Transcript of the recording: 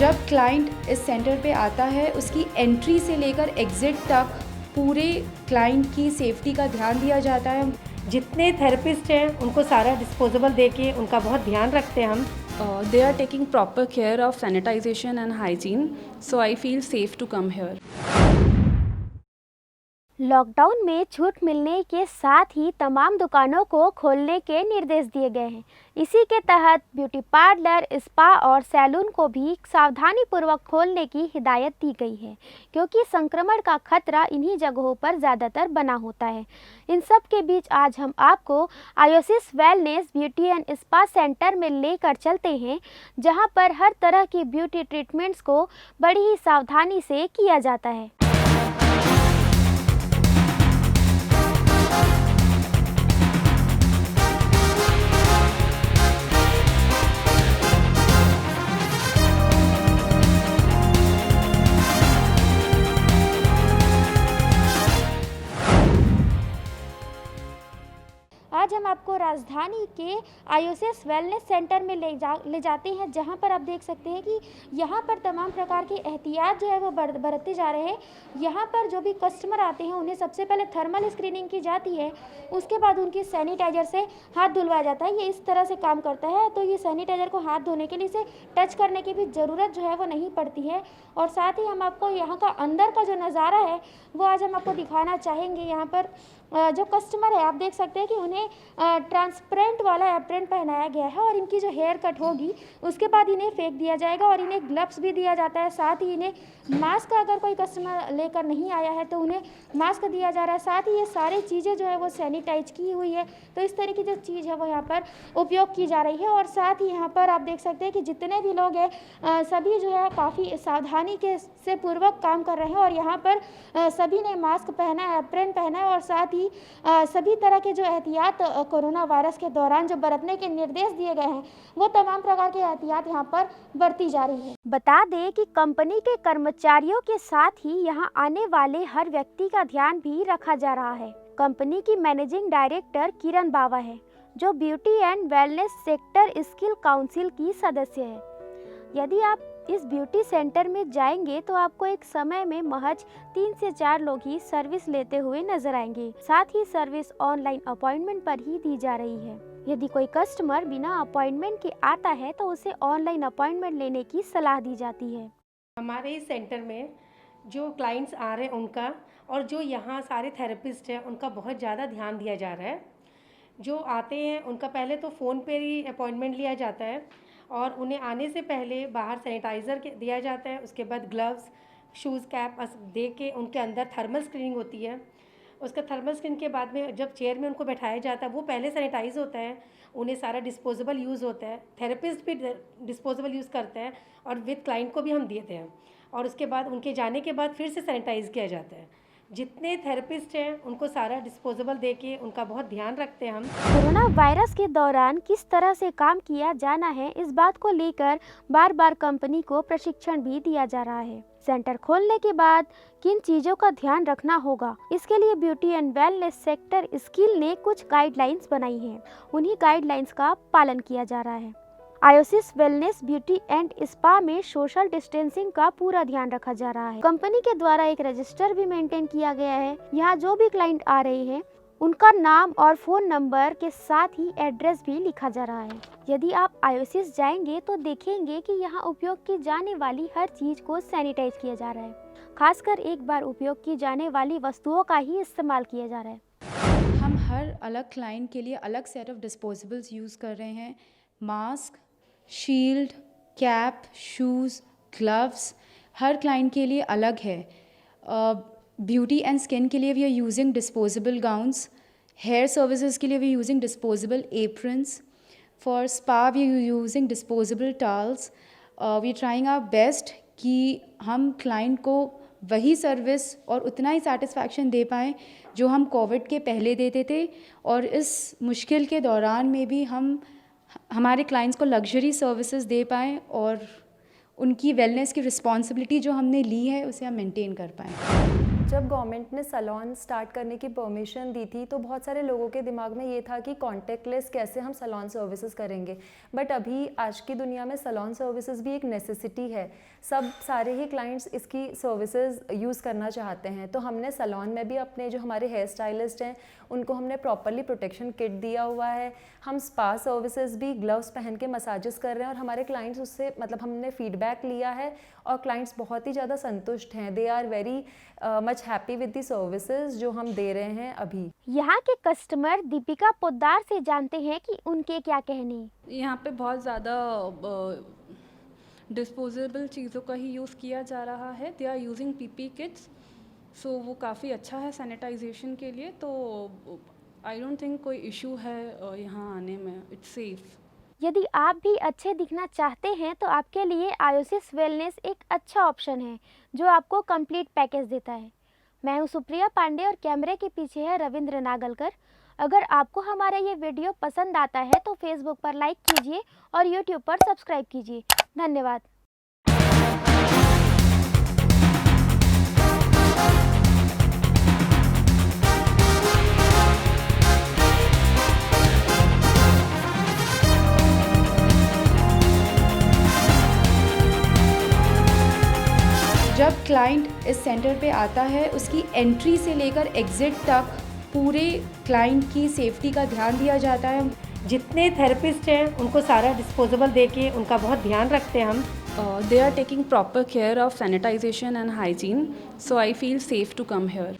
जब क्लाइंट इस सेंटर पे आता है, उसकी एंट्री से लेकर एग्ज़िट तक पूरे क्लाइंट की सेफ्टी का ध्यान दिया जाता है। जितने थेरेपिस्ट हैं उनको सारा डिस्पोजेबल दे के उनका बहुत ध्यान रखते हैं हम। They are taking proper care of sanitization and hygiene, so I feel safe to come here. Lockdown में छूट मिलने के साथ ही तमाम दुकानों को खोलने के निर्देश दिए गए हैं। इसी के तहत ब्यूटी पार्लर, स्पा और सैलून को भी सावधानीपूर्वक खोलने की हिदायत दी गई है, क्योंकि संक्रमण का खतरा इन्हीं जगहों पर ज़्यादातर बना होता है। इन सब के बीच आज हम आपको आयोसिस wellness beauty and spa centre में लेकर चलते हैं, जहां पर हर तरह की ब्यूटी ट्रीटमेंट्स को बड़ी ही सावधानी से किया जाता है। आज हम आपको राजधानी के आयोसिस वेलनेस सेंटर में ले जाते हैं, जहां पर आप देख सकते हैं कि यहां पर तमाम प्रकार की एहतियात जो है वो बरतते जा रहे हैं। यहां पर जो भी कस्टमर आते हैं उन्हें सबसे पहले थर्मल स्क्रीनिंग की जाती है, उसके बाद उनकी सैनिटाइज़र से हाथ धुलवाया जाता है। ये इस तरह से काम करता है। तो ये सैनिटाइज़र को हाथ धोने के लिए इसे टच करने की भी ज़रूरत जो है वो नहीं पड़ती है। और साथ ही हम आपको यहाँ का अंदर का जो नज़ारा है वो आज हम आपको दिखाना चाहेंगे। यहाँ पर जो कस्टमर है आप देख सकते हैं कि उन्हें ट्रांसपेरेंट वाला एप्रन पहनाया गया है, और इनकी जो हेयर कट होगी उसके बाद इन्हें फेंक दिया जाएगा, और इन्हें ग्लव्स भी दिया जाता है। साथ ही इन्हें मास्क, अगर कोई कस्टमर लेकर नहीं आया है तो उन्हें मास्क दिया जा रहा है। साथ ही ये सारी चीज़ें जो है वो सैनिटाइज की हुई है। तो इस तरह की जो चीज़ है वो यहाँ पर उपयोग की जा रही है। और साथ ही यहाँ पर आप देख सकते हैं कि जितने भी लोग हैं सभी जो है काफ़ी सावधानी से पूर्वक काम कर रहे हैं। और यहाँ पर सभी ने मास्क पहना है, एप्रन पहना है, और साथ ही सभी तरह के जो एहतियात कोरोना वायरस के दौरान जो बरतने के निर्देश दिए गए हैं वो तमाम प्रकार के एहतियात यहाँ पर बरती जा रही है। बता दें कि कंपनी के कर्मचारियों के साथ ही यहाँ आने वाले हर व्यक्ति का ध्यान भी रखा जा रहा है। कंपनी की मैनेजिंग डायरेक्टर किरण बावा है, जो beauty and wellness sector skill council की सदस्य है। यदि आप इस ब्यूटी सेंटर में जाएंगे तो आपको एक समय में महज 3 से 4 लोग ही सर्विस लेते हुए नजर आएंगे। साथ ही सर्विस ऑनलाइन अपॉइंटमेंट पर ही दी जा रही है। यदि कोई कस्टमर बिना अपॉइंटमेंट के आता है तो उसे ऑनलाइन अपॉइंटमेंट लेने की सलाह दी जाती है। हमारे इस सेंटर में जो क्लाइंट्स आ रहे हैं उनका, और जो यहाँ सारे थेरेपिस्ट हैं उनका बहुत ज़्यादा ध्यान दिया जा रहा है। जो आते हैं उनका पहले तो फ़ोन पर ही अपॉइंटमेंट लिया जाता है, और उन्हें आने से पहले बाहर सैनिटाइज़र दिया जाता है। उसके बाद ग्लव्स, शूज़, कैप दे के उनके अंदर थर्मल स्क्रीनिंग होती है। उसका थर्मल स्क्रीन के बाद में जब चेयर में उनको बैठाया जाता है वो पहले सैनिटाइज़ होता है। उन्हें सारा डिस्पोजेबल यूज़ होता है, थेरेपिस्ट भी डिस्पोजेबल यूज़ करते हैं, और विद क्लाइंट को भी हम देते हैं। और उसके बाद उनके जाने के बाद फिर से सैनिटाइज़ किया जाता है। जितने थेरेपिस्ट हैं उनको सारा डिस्पोजेबल दे के उनका बहुत ध्यान रखते हैं हम। कोरोना वायरस के दौरान किस तरह से काम किया जाना है, इस बात को लेकर बार बार कंपनी को प्रशिक्षण भी दिया जा रहा है। सेंटर खोलने के बाद किन चीजों का ध्यान रखना होगा, इसके लिए beauty and wellness sector skill ने कुछ गाइडलाइंस बनाई हैं। उन्हीं गाइडलाइंस का पालन किया जा रहा है। आयोसिस वेलनेस ब्यूटी एंड स्पा में सोशल डिस्टेंसिंग का पूरा ध्यान रखा जा रहा है। कंपनी के द्वारा एक रजिस्टर भी मेंटेन किया गया है। यहाँ जो भी क्लाइंट आ रहे हैं उनका नाम और फ़ोन नंबर के साथ ही एड्रेस भी लिखा जा रहा है। यदि आप आयोसिस जाएंगे तो देखेंगे कि यहाँ उपयोग की जाने वाली हर चीज़ को सैनिटाइज किया जा रहा है। खासकर एक बार उपयोग की जाने वाली वस्तुओं का ही इस्तेमाल किया जा रहा है। हम हर अलग क्लाइंट के लिए अलग सेट ऑफ डिस्पोजेबल्स यूज़ कर रहे हैं। Mask, shield, cap, shoes, gloves हर क्लाइंट के लिए अलग है। ब्यूटी एंड स्किन के लिए we are using disposable gowns. Hair services के लिए we are using disposable aprons. For spa we are using disposable towels. We are trying our best कि हम क्लाइंट को वही सर्विस और उतना ही सेटिस्फैक्शन दे पाएँ जो हम कोविड के पहले देते थे, और इस मुश्किल के दौरान में भी हम हमारे क्लाइंट्स को लग्जरी सर्विसेज दे पाएँ और उनकी वेलनेस की रिस्पॉन्सिबिलिटी जो हमने ली है उसे हम मेंटेन कर पाएँ। जब गवर्नमेंट ने सैलून स्टार्ट करने की परमिशन दी थी तो बहुत सारे लोगों के दिमाग में ये था कि कॉन्टैक्टलेस कैसे हम सैलून सर्विसेज करेंगे, बट अभी आज की दुनिया में सैलून सर्विसेज भी एक नेसेसिटी है। सारे ही क्लाइंट्स इसकी सर्विसेज यूज़ करना चाहते हैं, तो हमने सैलून में भी अपने जो हमारे हेयर स्टाइलिस्ट हैं उनको हमने प्रॉपरली प्रोटेक्शन किट दिया हुआ है। हम स्पा सर्विसेज भी ग्लव्स पहन के मसाजेस कर रहे हैं और हमारे क्लाइंट्स उससे मतलब हमने फीडबैक लिया है और क्लाइंट्स बहुत ही ज़्यादा संतुष्ट हैं। They are very much happy with the services जो हम दे रहे हैं अभी। यहाँ के कस्टमर दीपिका पोद्दार से जानते हैं कि उनके क्या कहने। यहाँ पे बहुत ज़्यादा डिस्पोजेबल चीज़ों का ही यूज़ किया जा रहा है। They are using PP kits, so वो काफ़ी अच्छा है सैनिटाइजेशन के लिए। तो आई डोंट थिंक कोई इशू है यहाँ आने में, इट्स सेफ। यदि आप भी अच्छे दिखना चाहते हैं तो आपके लिए आयोसिस वेलनेस एक अच्छा ऑप्शन है जो आपको कंप्लीट पैकेज देता है। मैं हूं सुप्रिया पांडे और कैमरे के पीछे है रविंद्र नागलकर। अगर आपको हमारा ये वीडियो पसंद आता है तो फेसबुक पर लाइक कीजिए और यूट्यूब पर सब्सक्राइब कीजिए। धन्यवाद। जब क्लाइंट इस सेंटर पे आता है उसकी एंट्री से लेकर एग्ज़िट तक पूरे क्लाइंट की सेफ्टी का ध्यान दिया जाता है। जितने थेरेपिस्ट हैं उनको सारा डिस्पोजेबल दे के उनका बहुत ध्यान रखते हैं हम। They are taking proper care of sanitization and hygiene, so I feel safe to come here.